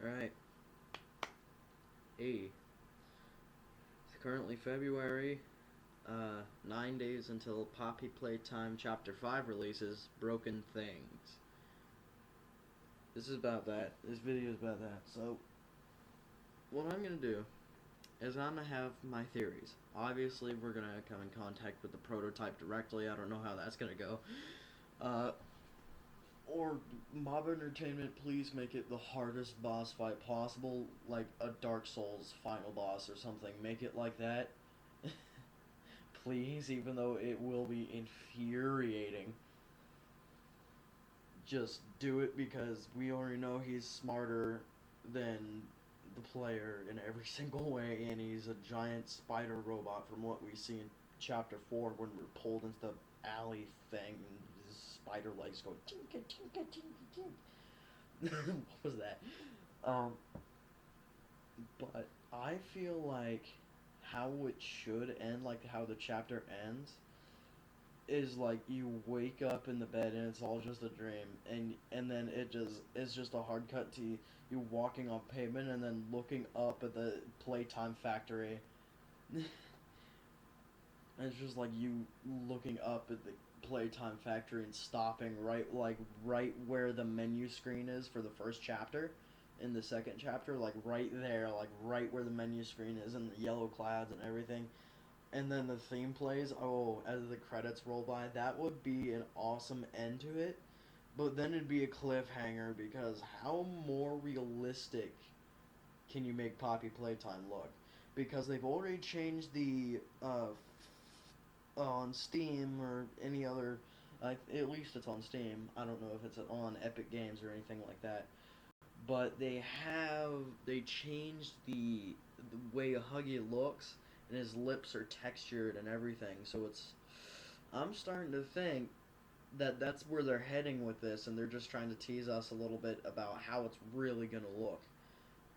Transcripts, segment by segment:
Alright. Hey. It's currently February. 9 days until Poppy Playtime Chapter 5 releases. Broken Things. This is about that. This video is about that. So, what I'm going to do is I'm going to have my theories. Obviously, we're going to come in contact with the prototype directly. I don't know how that's going to go. Or Mob Entertainment, please make it the hardest boss fight possible, like a Dark Souls final boss or something. Make it like that. Please, even though it will be infuriating. Just do it because we already know he's smarter than the player in every single way, and he's a giant spider robot from what we see in Chapter 4 when we're pulled into the alley thing and his spider legs go tinka tinka tinka tinka. What was that? But I feel like how it should end, like how the chapter ends, is like you wake up in the bed and it's all just a dream, and then it's just a hard cut to you walking on pavement and then looking up at the Playtime factory. And it's just like you looking up at the Playtime factory and stopping right where the menu screen is for the first chapter. In the second chapter, like right there, like right where the menu screen is, and the yellow clouds and everything, and then the theme plays. Oh, as the credits roll by, that would be an awesome end to it. But then it'd be a cliffhanger because how more realistic can you make Poppy Playtime look? Because they've already changed the on Steam or any other. At least it's on Steam. I don't know if it's on Epic Games or anything like that. But they changed the way Huggy looks, and his lips are textured and everything. So I'm starting to think that that's where they're heading with this, and they're just trying to tease us a little bit about how it's really gonna look.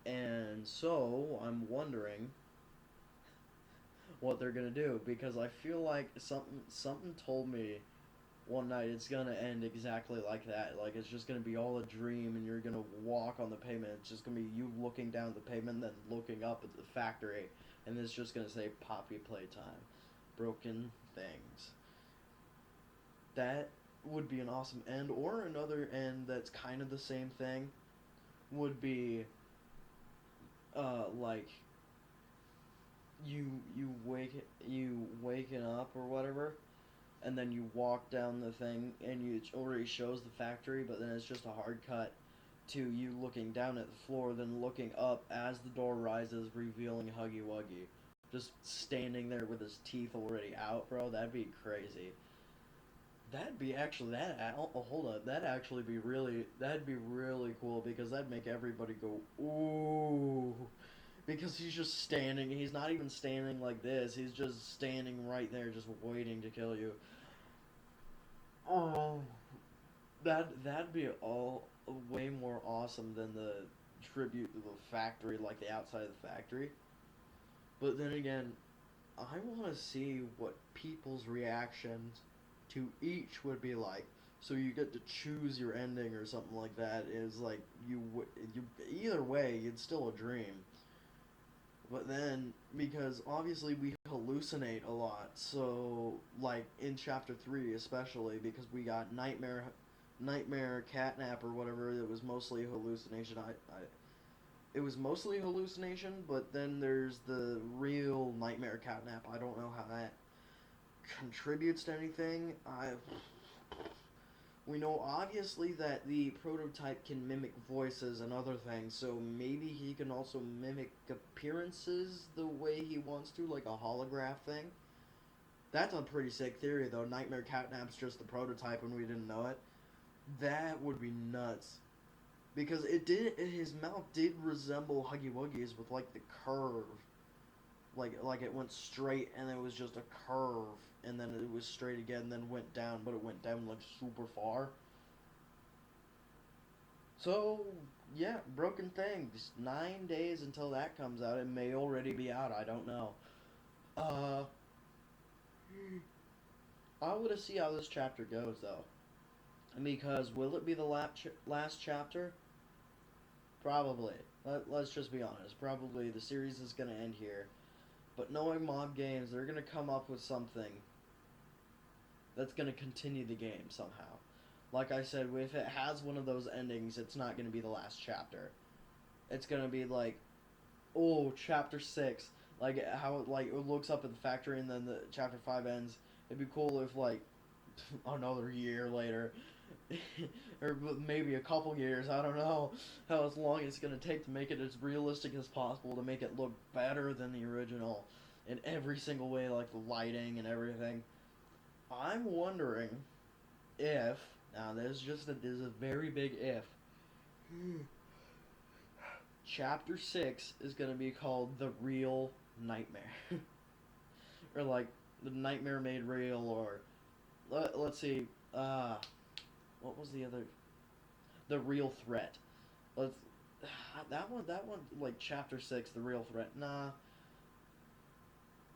And so I'm wondering what they're gonna do, because I feel like something told me one night it's gonna end exactly like that. Like it's just gonna be all a dream, and you're gonna walk on the pavement. It's just gonna be you looking down at the pavement, and then looking up at the factory, and it's just gonna say Poppy Playtime, Broken Things. That would be an awesome end. Or another end that's kind of the same thing would be like you waking up or whatever, and then you walk down the thing and it already shows the factory, but then it's just a hard cut to you looking down at the floor, then looking up as the door rises, revealing Huggy Wuggy. Just standing there with his teeth already out, bro. That'd be crazy. That'd be actually hold up. That'd be really cool, because that'd make everybody go ooh, because he's just standing. He's not even standing like this. He's just standing right there, just waiting to kill you. Oh, that'd be all way more awesome than the tribute to the factory, like the outside of the factory. But then again, I want to see what people's reactions to each would be like. So you get to choose your ending or something like that. Is like you either way, it's still a dream. But then, because obviously we hallucinate a lot, so like in chapter 3 especially, because we got nightmare catnap or whatever, it was mostly hallucination. It was mostly hallucination, but then there's the real nightmare catnap. I don't know how that contributes to anything. We know obviously that the prototype can mimic voices and other things, so maybe he can also mimic appearances the way he wants to, like a holograph thing. That's a pretty sick theory, though. Nightmare Catnap's just the prototype and we didn't know it. That would be nuts. Because his mouth did resemble Huggy Wuggy's with like the curve. Like it went straight and it was just a curve, and then it was straight again and then went down, but it went down like super far. So yeah, Broken Things. 9 days until that comes out. It may already be out. I don't know. Uh, I want to see how this chapter goes though, because will it be the last chapter? Probably. Let's just be honest. Probably the series is going to end here. But knowing Mob Games, they're going to come up with something that's going to continue the game somehow. Like I said, if it has one of those endings, it's not going to be the last chapter. It's going to be like, oh, chapter 6. Like, how it looks up at the factory and then the chapter 5 ends. It'd be cool if, like, another year later, or maybe a couple years, I don't know how long it's going to take to make it as realistic as possible, to make it look better than the original in every single way, like the lighting and everything. I'm wondering if, now there's a very big if, chapter 6 is going to be called The Real Nightmare. Or like, The Nightmare Made Real, or, let's see, what was the other? The Real Threat. Let's, that one, like chapter 6, The Real Threat. Nah.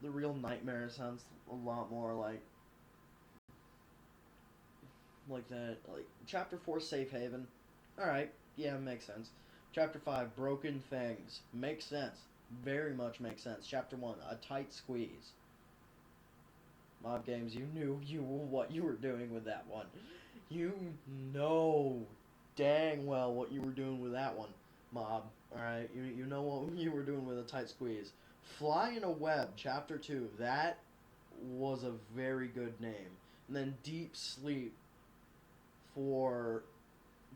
The Real Nightmare sounds a lot more like that. Like, chapter 4, Safe Haven. Alright, yeah, makes sense. Chapter 5, Broken Things. Makes sense. Very much makes sense. Chapter 1, A Tight Squeeze. Mob Games, you knew what you were doing with that one. You know dang well what you were doing with that one, Mob. Alright, you know what you were doing with A Tight Squeeze. Fly in a Web, Chapter 2. That was a very good name. And then Deep Sleep for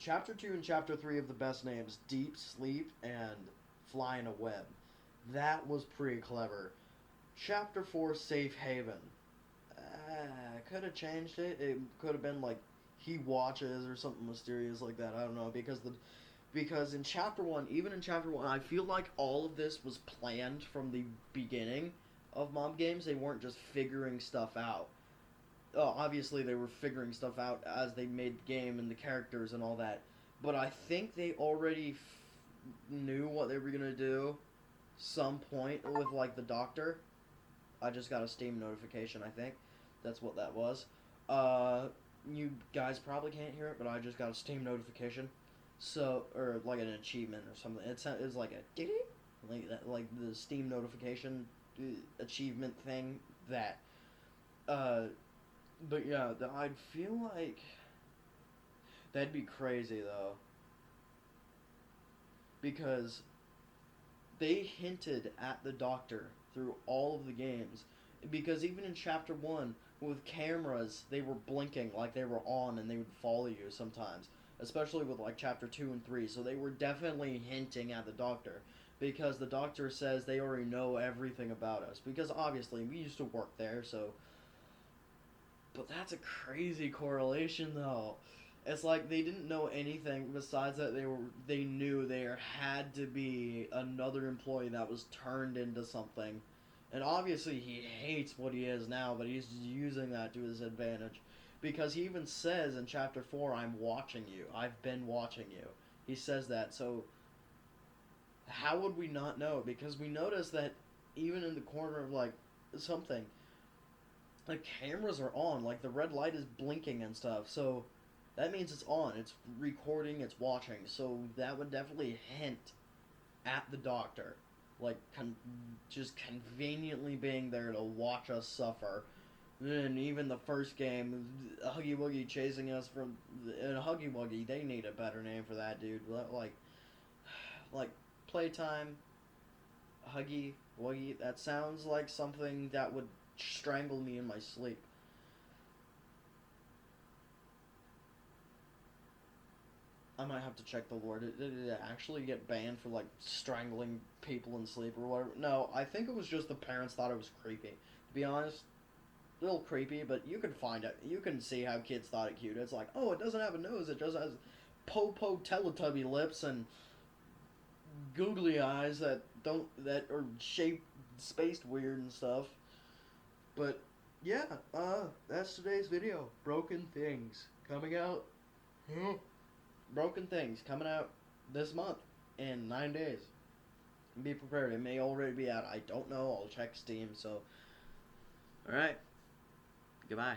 Chapter 2 and Chapter 3 of the best names. Deep Sleep and Fly in a Web. That was pretty clever. Chapter 4, Safe Haven. Could have changed it. It could have been like He Watches or something mysterious like that. I don't know, because in chapter 1, even in chapter 1, I feel like all of this was planned from the beginning of Mob Games. They weren't just figuring stuff out. Obviously they were figuring stuff out as they made the game and the characters and all that. But I think they already knew what they were going to do some point with, like, the doctor. I just got a Steam notification, I think. That's what that was. You guys probably can't hear it, but I just got a Steam notification. So, or like an achievement or something. It's like a ding, like that, like the Steam notification achievement thing. That, but yeah, I'd feel like that'd be crazy though, because they hinted at the doctor through all of the games. Because even in chapter 1, with cameras, they were blinking like they were on and they would follow you sometimes. Especially with like chapter 2 and 3. So they were definitely hinting at the doctor. Because the doctor says they already know everything about us. Because obviously we used to work there, so. But that's a crazy correlation though. It's like they didn't know anything besides that they knew there had to be another employee that was turned into something. And obviously he hates what he is now, but he's using that to his advantage. Because he even says in chapter 4, I'm watching you. I've been watching you. He says that, so how would we not know? Because we noticed that even in the corner of, like, something, the cameras are on. Like, the red light is blinking and stuff, so that means it's on. It's recording, it's watching. So that would definitely hint at the doctor. Like, just conveniently being there to watch us suffer. And even the first game, Huggy Wuggy chasing us from... And Huggy Wuggy, they need a better name for that, dude. Like Playtime, Huggy Wuggy, that sounds like something that would strangle me in my sleep. I might have to check the lore. Did it actually get banned for, like, strangling people in sleep or whatever? No, I think it was just the parents thought it was creepy. To be honest, a little creepy, but you can find it. You can see how kids thought it cute. It's like, oh, it doesn't have a nose. It just has po-po Teletubby lips and googly eyes that are shaped, spaced weird and stuff. But, yeah, that's today's video. Broken Things. Coming out... Broken Things coming out this month in 9 days. Be prepared. It may already be out. I don't know. I'll check Steam. So, alright. Goodbye.